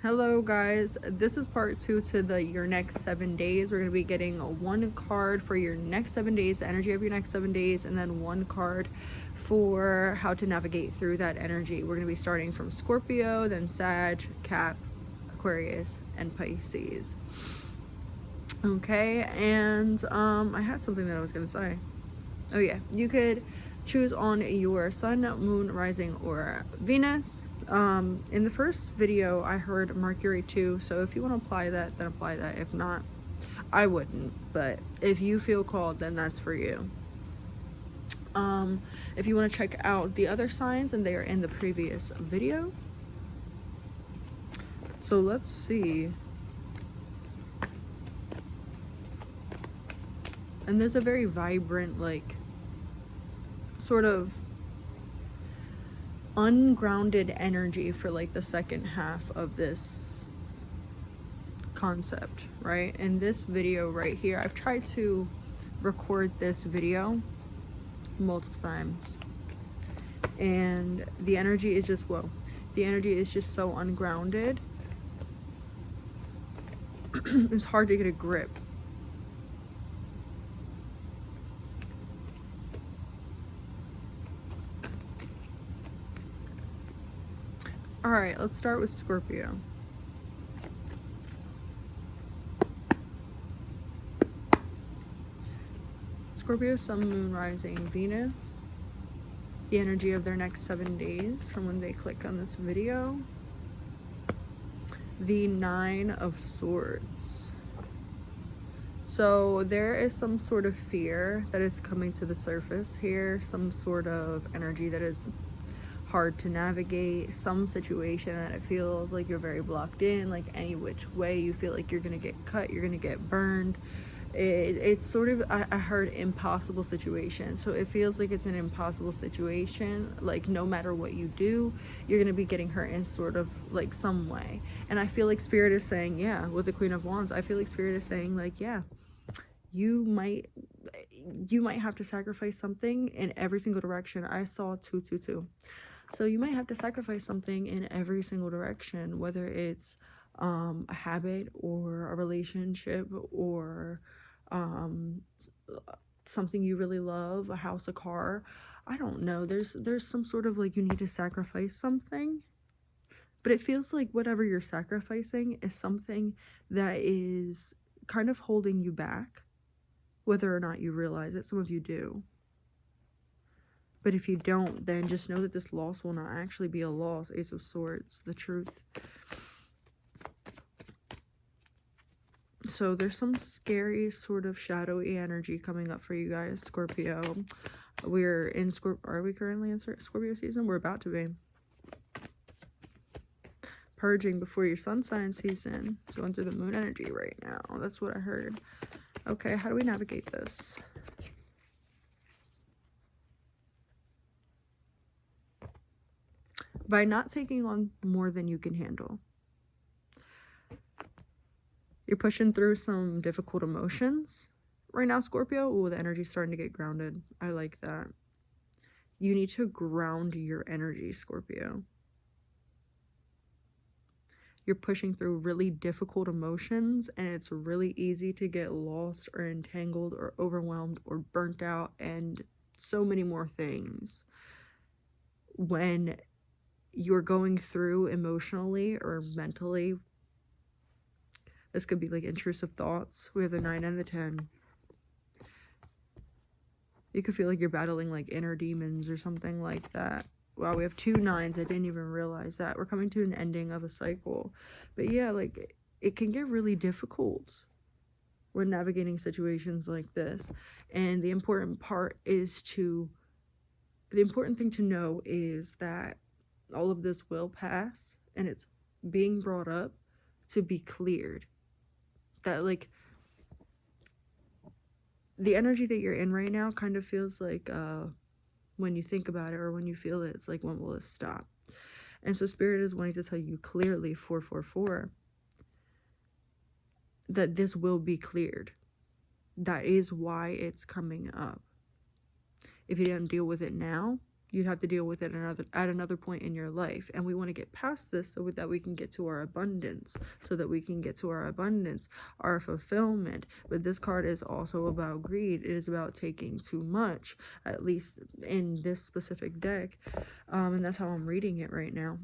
Hello guys, this is part 2 to the your next 7 days. We're going to be getting one card for your next 7 days, the energy of your next 7 days, and then one card for how to navigate through that energy. We're going to be starting from Scorpio, then Sag, Cap, Aquarius, and Pisces. Okay, and I had something that I was going to say. Oh yeah, you could choose on your sun, moon, rising, or Venus. In the first video I heard Mercury too, so if you want to apply that, then apply that. If not, I wouldn't, but if you feel called, then that's for you. If you want to check out the other signs, and they are in the previous video. So let's see. And there's a very vibrant, like, sort of ungrounded energy for like the second half of this concept, right? In this video right here, I've tried to record this video multiple times, and the energy is just, whoa, the energy is just so ungrounded. It's hard to get a grip. All right, let's start with Scorpio. Scorpio, sun, moon, rising, Venus. The energy of their next 7 days from when they click on this video. The 9 of Swords. So there is some sort of fear that is coming to the surface here, some sort of energy that is hard to navigate, some situation that it feels like you're very blocked in, like any which way you feel like you're gonna get cut, you're gonna get burned. It's sort of, I heard impossible situation, so it feels like it's an impossible situation, like no matter what you do, you're gonna be getting hurt in sort of like some way. And I feel like Spirit is saying, yeah, with the Queen of Wands, I feel like Spirit is saying like, yeah, you might have to sacrifice something in every single direction. I saw 222. So you might have to sacrifice something in every single direction, whether it's a habit or a relationship or something you really love, a house, a car. I don't know. There's some sort of like you need to sacrifice something. But it feels like whatever you're sacrificing is something that is kind of holding you back, whether or not you realize it. Some of you do. But if you don't, then just know that this loss will not actually be a loss. Ace of Swords, the truth. So there's some scary sort of shadowy energy coming up for you guys, Scorpio. We're in Scorpio. Are we currently in Scorpio season? We're about to be. Purging before your sun sign season. Going through the moon energy right now. That's what I heard. Okay, how do we navigate this? By not taking on more than you can handle. You're pushing through some difficult emotions right now, Scorpio. Oh, the energy's starting to get grounded. I like that. You need to ground your energy, Scorpio. You're pushing through really difficult emotions, and it's really easy to get lost or entangled or overwhelmed or burnt out and so many more things when you're going through emotionally or mentally. This could be like intrusive thoughts. We have the 9 and the 10. You could feel like you're battling like inner demons or something like that. Wow, we have 2 9s. I didn't even realize that. We're coming to an ending of a cycle. But yeah, like it can get really difficult when navigating situations like this. And the important thing to know is that all of this will pass, and it's being brought up to be cleared. That like the energy that you're in right now kind of feels like when you think about it or when you feel it, it's like, when will it stop? And so Spirit is wanting to tell you clearly, 444, that this will be cleared. That is why it's coming up. If you didn't deal with it now, You'd have to deal with it at another point in your life. And we want to get past this so that we can get to our abundance, our fulfillment. But this card is also about greed. It is about taking too much, at least in this specific deck. And that's how I'm reading it right now.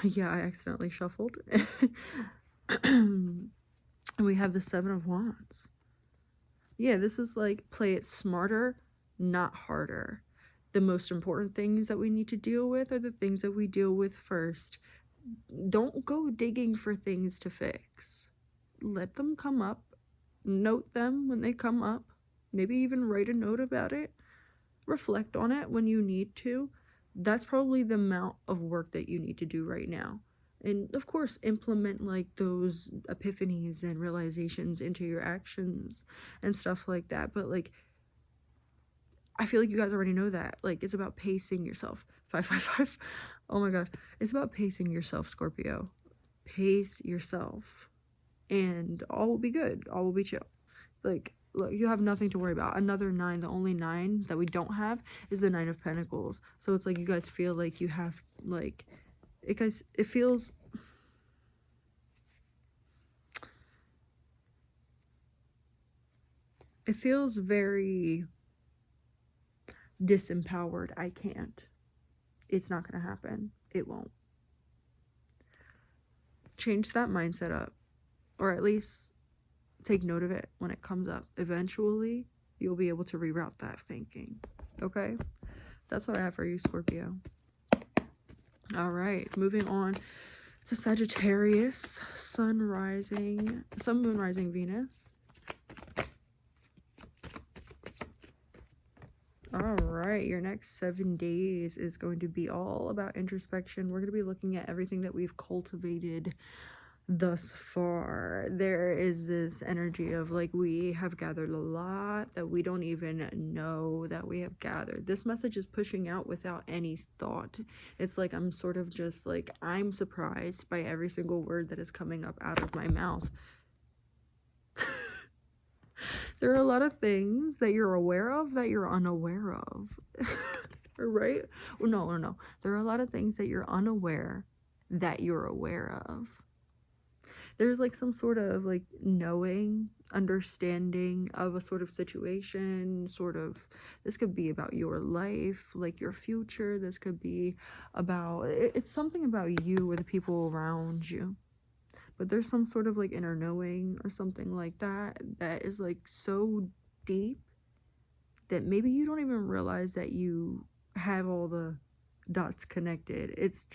Yeah, I accidentally shuffled. And we have the Seven of Wands. Yeah, this is like, play it smarter, not harder. The most important things that we need to deal with are the things that we deal with first. Don't go digging for things to fix. Let them come up. Note them when they come up. Maybe even write a note about it. Reflect on it when you need to. That's probably the amount of work that you need to do right now. And of course, implement like those epiphanies and realizations into your actions and stuff like that. But like, I feel like you guys already know that. Like, it's about pacing yourself. 555. Oh my god. It's about pacing yourself, Scorpio. Pace yourself. And all will be good. All will be chill. Like, look, you have nothing to worry about. Another 9. The only 9 that we don't have is the 9 of Pentacles. So it's like you guys feel like you have, like, it feels... It feels very disempowered. I can't. It's not going to happen. It won't. Change that mindset up. Or at least take note of it when it comes up. Eventually, you'll be able to reroute that thinking. Okay? That's what I have for you, Scorpio. All right. Moving on to Sagittarius. Sun, moon, rising, Venus. All right, your next 7 days is going to be all about introspection. We're going to be looking at everything that we've cultivated thus far. There is this energy of like, we have gathered a lot that we don't even know that we have gathered. This message is pushing out without any thought. It's like I'm sort of just like, I'm surprised by every single word that is coming up out of my mouth. There are a lot of things that you're aware of that you're unaware of. Right? Well, no. There are a lot of things that you're unaware that you're aware of. There's like some sort of like knowing, understanding of a sort of situation, this could be about your life, like your future. This could be about, it's something about you or the people around you. But there's some sort of like inner knowing or something like that that is like so deep that maybe you don't even realize that you have all the dots connected. It's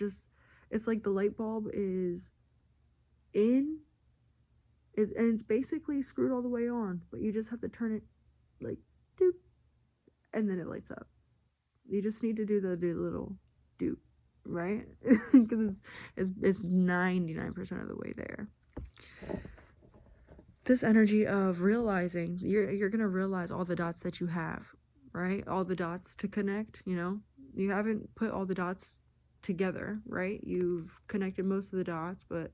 like the light bulb is in, and it's basically screwed all the way on, but you just have to turn it like doop, and then it lights up. You just need to do the little doop. Right? Because it's 99% of the way there. This energy of realizing, you're gonna realize all the dots that you have, right? All the dots to connect, you know? You haven't put all the dots together, right? You've connected most of the dots, but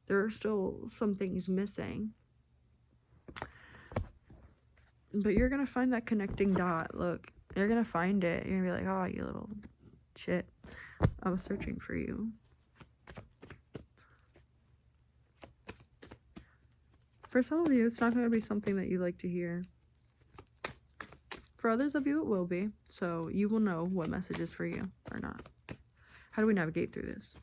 there are still some things missing. But you're gonna find that connecting dot. Look, you're gonna find it. You're gonna be like, oh, you little shit, I was searching for you. For some of you, it's not going to be something that you like to hear. For others of you, it will be. So you will know what message is for you or not. How do we navigate through this?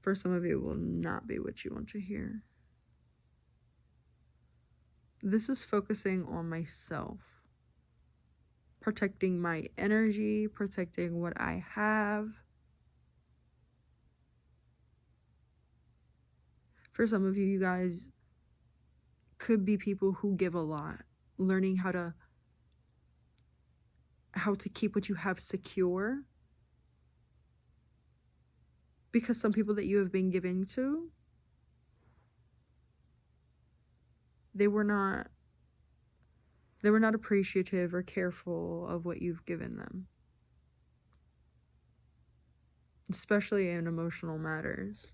For some of you, it will not be what you want to hear. This is focusing on myself. Protecting my energy, protecting what I have. For some of you, you guys could be people who give a lot. Learning how to keep what you have secure. Because some people that you have been giving to, they were not appreciative or careful of what you've given them. Especially in emotional matters.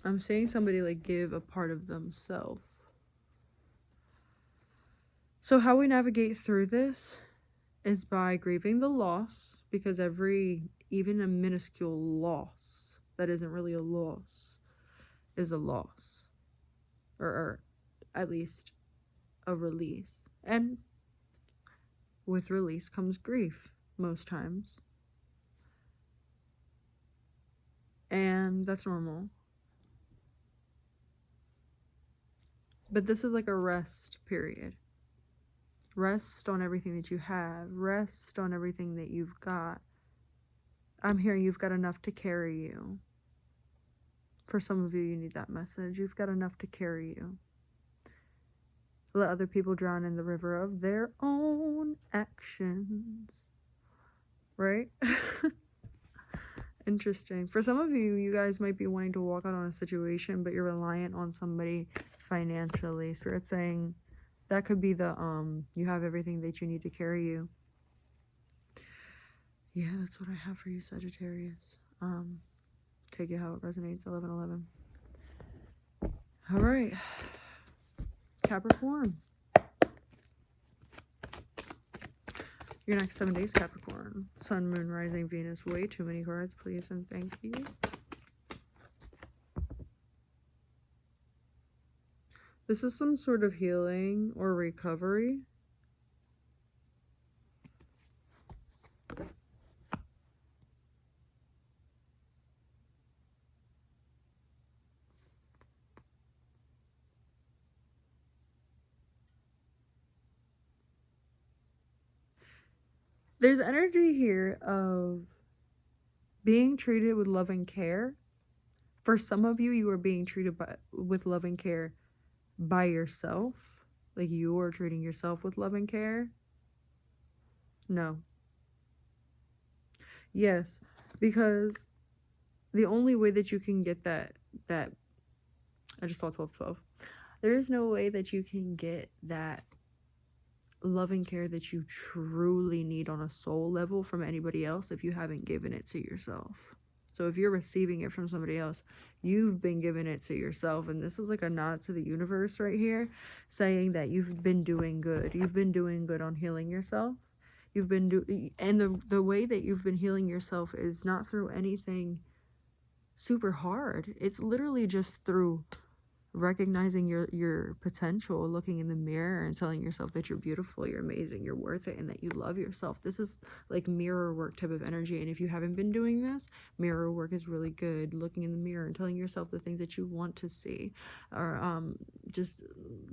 I'm seeing somebody like give a part of themselves. So how we navigate through this is by grieving the loss, because even a minuscule loss that isn't really a loss is a loss, or at least a release. And with release comes grief most times, and that's normal. But this is like a rest period. Rest on everything that you have. Rest on everything that you've got. I'm hearing you've got enough to carry you. For some of you, you need that message. You've got enough to carry you. Let other people drown in the river of their own actions. Right? Interesting. For some of you, you guys might be wanting to walk out on a situation, but you're reliant on somebody financially. Spirit saying that could be the you have everything that you need to carry you. Yeah, that's what I have for you, Sagittarius. Take it how it resonates. 11/11. All right, Capricorn. Your next 7 days, Capricorn. Sun, Moon, Rising, Venus. Way too many cards, please and thank you. This is some sort of healing or recovery. There's energy here of being treated with love and care. For some of you, you are being treated with love and care by yourself. Like you are treating yourself with love and care. No. Yes, because the only way that you can get that I just saw 12/12. There is no way that you can get that love and care that you truly need on a soul level from anybody else if you haven't given it to yourself. So if you're receiving it from somebody else, you've been giving it to yourself. And this is like a nod to the universe right here, saying that you've been doing good. You've been doing good on healing yourself. You've been and the way that you've been healing yourself is not through anything super hard. It's literally just through recognizing your potential, looking in the mirror and telling yourself that you're beautiful, you're amazing, you're worth it, and that you love yourself. This is like mirror work type of energy. And if you haven't been doing this, mirror work is really good. Looking in the mirror and telling yourself the things that you want to see, or just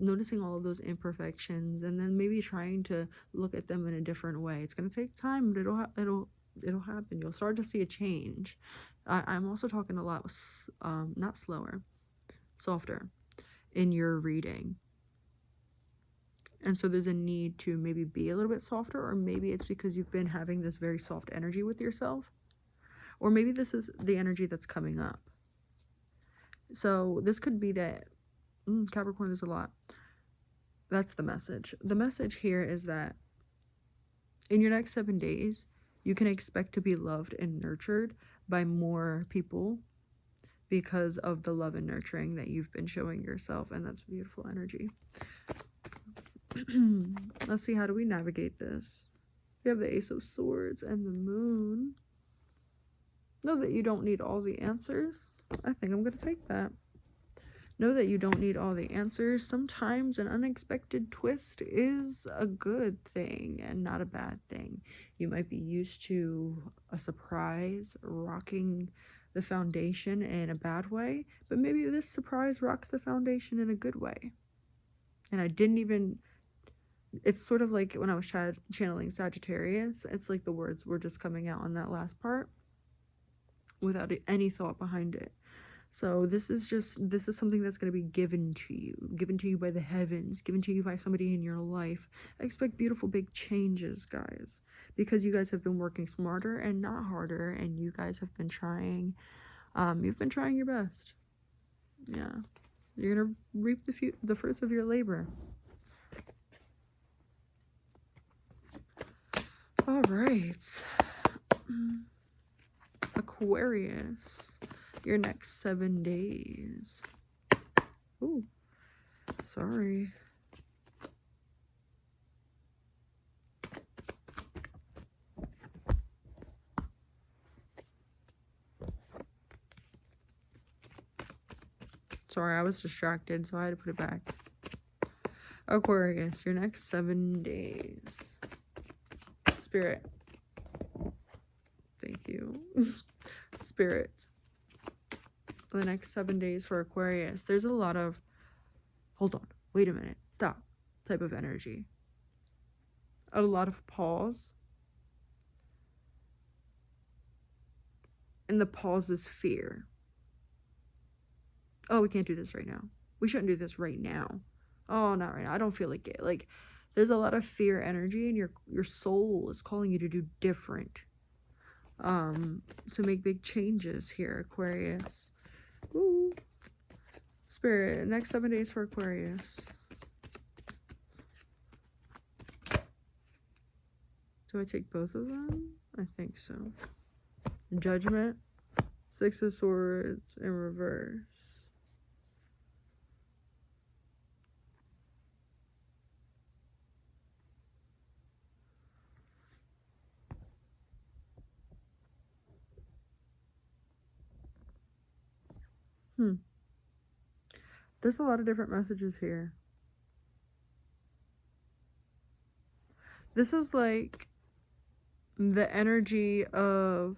noticing all of those imperfections, and then maybe trying to look at them in a different way. It's going to take time, but it'll happen. You'll start to see a change. I'm also talking a lot, not slower, softer in your reading. And so there's a need to maybe be a little bit softer, or maybe it's because you've been having this very soft energy with yourself, or maybe this is the energy that's coming up. So this could be that Capricorn, there's a lot. That's the message. The message here is that in your next 7 days, you can expect to be loved and nurtured by more people because of the love and nurturing that you've been showing yourself. And that's beautiful energy. Let's see, how do we navigate this? You have the Ace of Swords and the Moon. Know that you don't need all the answers. I think I'm going to take that. Know that you don't need all the answers. Sometimes an unexpected twist is a good thing and not a bad thing. You might be used to a surprise rocking the foundation in a bad way, but maybe this surprise rocks the foundation in a good way. And I didn't even, it's sort of like when I was channeling Sagittarius, it's like the words were just coming out on that last part without any thought behind it. So this is something that's going to be given to you by the heavens, given to you by somebody in your life. I expect beautiful big changes, guys, because you guys have been working smarter and not harder, and you guys have been trying. You've been trying your best. Yeah, you're gonna reap the fruits of your labor. All right, Aquarius. your next 7 days. Ooh, sorry. Sorry, I was distracted, so I had to put it back. Aquarius, your next 7 days. Spirit. Thank you. Spirit. The next 7 days for Aquarius. There's a lot of, hold on, wait a minute, stop, type of energy. A lot of pause. And the pause is fear. Oh, we can't do this right now. We shouldn't do this right now. Oh, not right now. I don't feel like it. Like, there's a lot of fear energy, and your soul is calling you to do different. To make big changes here, Aquarius. Ooh. Spirit, next 7 days for Aquarius. Do I take both of them? I think so. Judgment, 6 of Swords in reverse. There's a lot of different messages here. This is like the energy of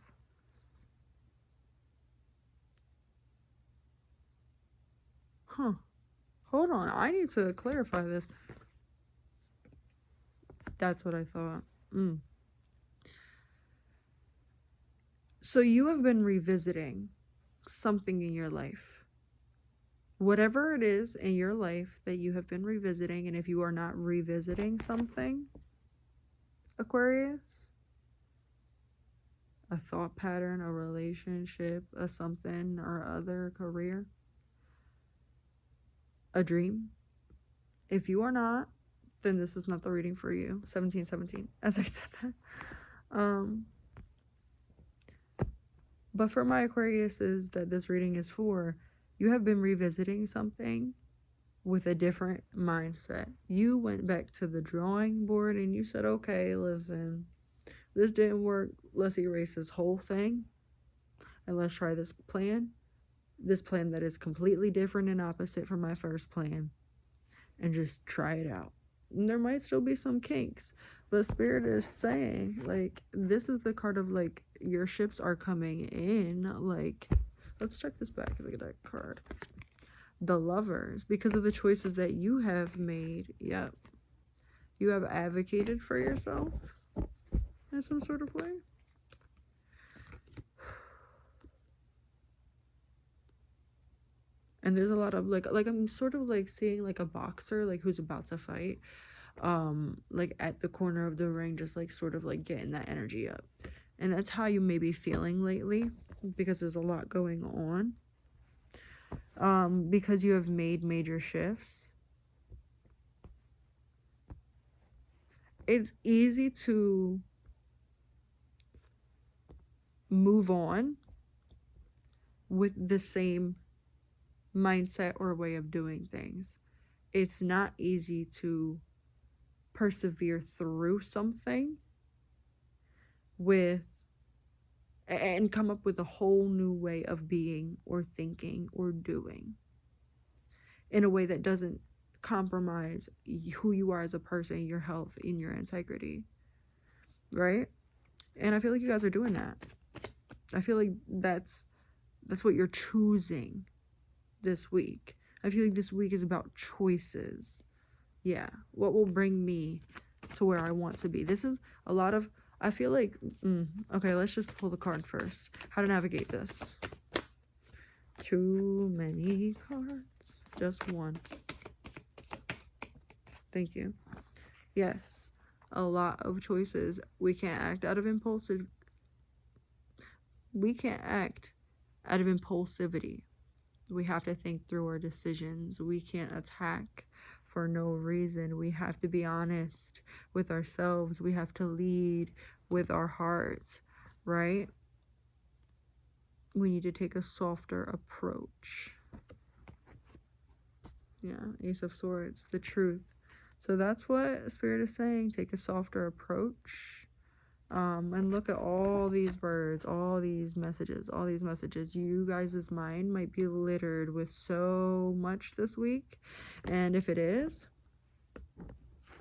hold on, I need to clarify this. That's what I thought. So you have been revisiting something in your life. Whatever it is in your life that you have been revisiting, and if you are not revisiting something, Aquarius, a thought pattern, a relationship, a something or other, career, a dream. If you are not, then this is not the reading for you. 1717, as I said that. But for my Aquariuses that this reading is for, you have been revisiting something with a different mindset. You went back to the drawing board and you said, okay, listen, this didn't work. Let's erase this whole thing and let's try this plan that is completely different and opposite from my first plan, and just try it out. And there might still be some kinks, but Spirit is saying, like, this is the card of, like, your ships are coming in. Like, let's check this back. Look at that card. The Lovers, because of the choices that you have made. Yep. You have advocated for yourself in some sort of way. And there's a lot of like I'm sort of like seeing like a boxer, like who's about to fight, like at the corner of the ring, just like sort of like getting that energy up. And that's how you may be feeling lately, because there's a lot going on, because you have made major shifts. It's easy to move on with the same mindset or way of doing things. It's not easy to persevere through something and come up with a whole new way of being or thinking or doing in a way that doesn't compromise who you are as a person, your health, and your integrity, right? And I feel like you guys are doing that. I feel like that's what you're choosing this week. I feel like this week is about choices. Yeah, what will bring me to where I want to be. This is a lot of, I feel like, okay, let's just pull the card first. How to navigate this. Too many cards. Just one. Thank you. Yes, a lot of choices. We can't act out of impulsivity. We have to think through our decisions. We can't attack for no reason. We have to be honest with ourselves. We have to lead with our hearts, right? we need to take a softer approach. Yeah, Ace of Swords, the truth. So that's what Spirit is saying. Take a softer approach. And look at all these words, all these messages. You guys' mind might be littered with so much this week. And if it is,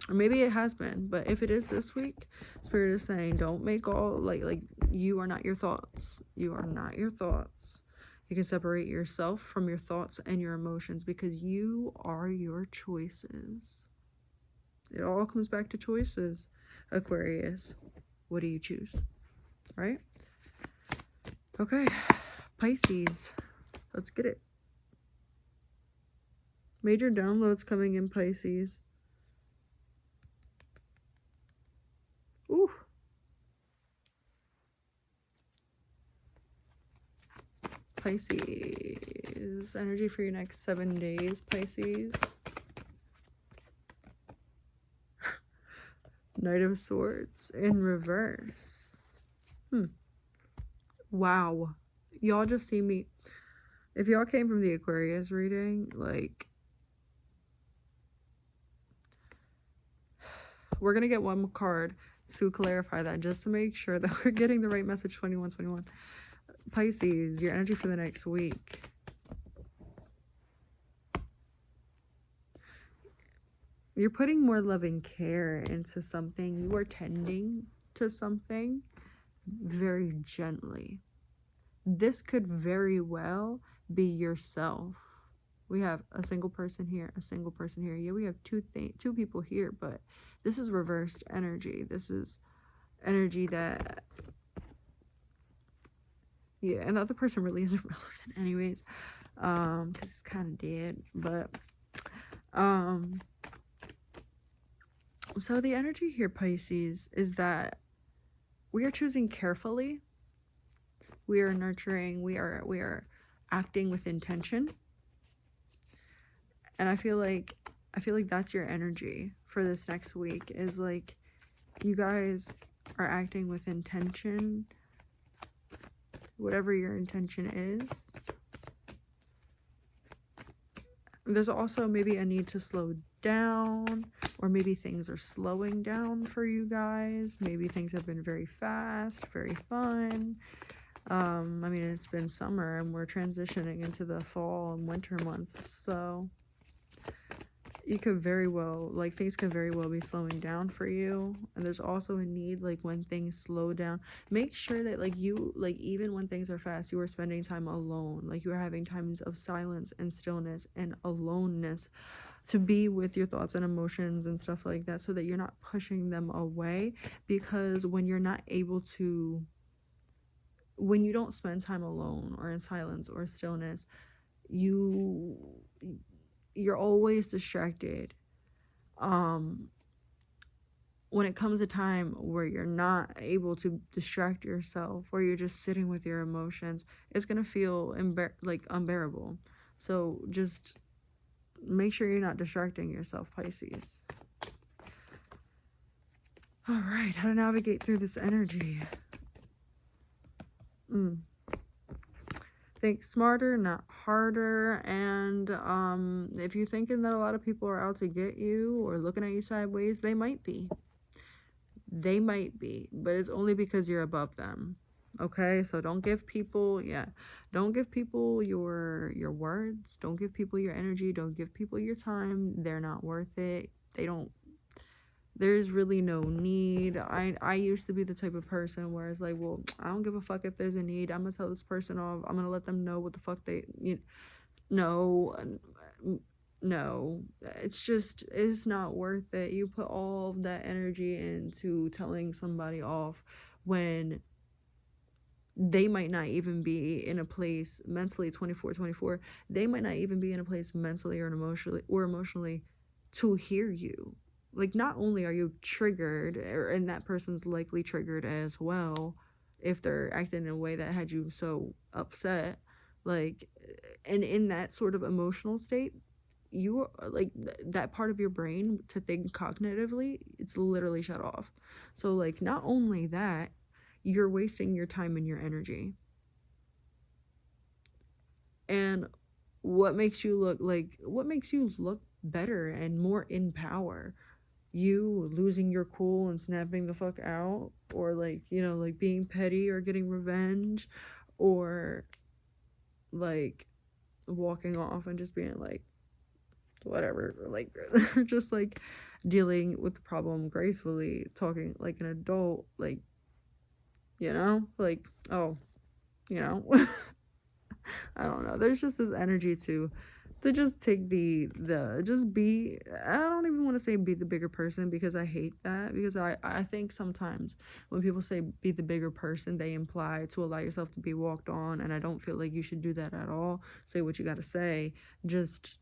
or maybe it has been, but if it is this week, Spirit is saying, don't make all, like you are not your thoughts. You are not your thoughts. You can separate yourself from your thoughts and your emotions, because you are your choices. It all comes back to choices, Aquarius. What do you choose? Right? Okay. Pisces. Let's get it. Major downloads coming in, Pisces. Ooh. Pisces. Energy for your next 7 days, Pisces. Knight of Swords in reverse. Wow. Y'all just see me. If y'all came from the Aquarius reading, like, we're going to get one card to clarify that, just to make sure that we're getting the right message. 2121. Pisces, your energy for the next week. You're putting more loving care into something. You are tending to something very gently. This could very well be yourself. We have a single person here, a single person here. Yeah, we have two people here, but this is reversed energy. This is energy that, yeah, and the other person really isn't relevant anyways, because it's kind of dead. But so the energy here, Pisces, is that we are choosing carefully. We are nurturing. We are acting with intention. And I feel like that's your energy for this next week, is like, you guys are acting with intention, whatever your intention is. There's also maybe a need to slow down, or maybe things are slowing down for you guys. Maybe things have been very fast, very fun. I mean, it's been summer and we're transitioning into the fall and winter months, so you could very well, like, things could very well be slowing down for you. And there's also a need, like, when things slow down, make sure that, like, you, like, even when things are fast, you are spending time alone. Like, you are having times of silence and stillness and aloneness to be with your thoughts and emotions and stuff like that, so that you're not pushing them away. Because when you're not able to, when you don't spend time alone or in silence or stillness, you're always distracted. When it comes a time where you're not able to distract yourself, or you're just sitting with your emotions, it's gonna feel unbearable. So just make sure you're not distracting yourself, Pisces. All right, how to navigate through this energy. Think smarter, not harder. And if you're thinking that a lot of people are out to get you or looking at you sideways, they might be, but it's only because you're above them. Okay, so don't give people your words, don't give people your energy, don't give people your time. They're not worth it. There's really no need. I used to be the type of person where it's like, well, I don't give a fuck if there's a need. I'm gonna tell this person off. I'm gonna let them know what the fuck no, it's not worth it. You put all of that energy into telling somebody off when they might not even be in a place mentally, 24. They might not even be in a place mentally or emotionally to hear you. Like, not only are you triggered, and that person's likely triggered as well if they're acting in a way that had you so upset, like, and in that sort of emotional state, you are like, that part of your brain to think cognitively, it's literally shut off. So, like, not only that, you're wasting your time and your energy. And what makes you look better and more in power? You losing your cool and snapping the fuck out, or like, you know, like being petty or getting revenge, or like walking off and just being like whatever, or like just like dealing with the problem gracefully, talking like an adult, like, you know, like, oh, you know. I don't know, there's just this energy to just take the just be, I don't even want to say be the bigger person, because I hate that, because I think sometimes when people say be the bigger person, they imply to allow yourself to be walked on, and I don't feel like you should do that at all. Say what you got to say. Just,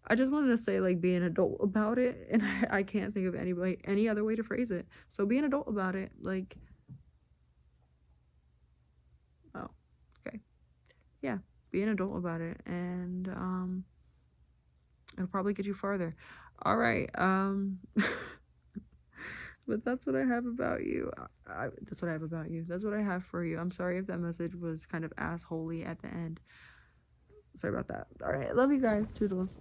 I just wanted to say, like, be an adult about it, and I can't think of any other way to phrase it. So be an adult about it. Like, oh, okay, yeah, be an adult about it, and it'll probably get you farther. All right, but that's what I have about you. That's what I have about you. That's what I have for you. I'm sorry if that message was kind of assholey at the end. Sorry about that. All right, love you guys. Toodles.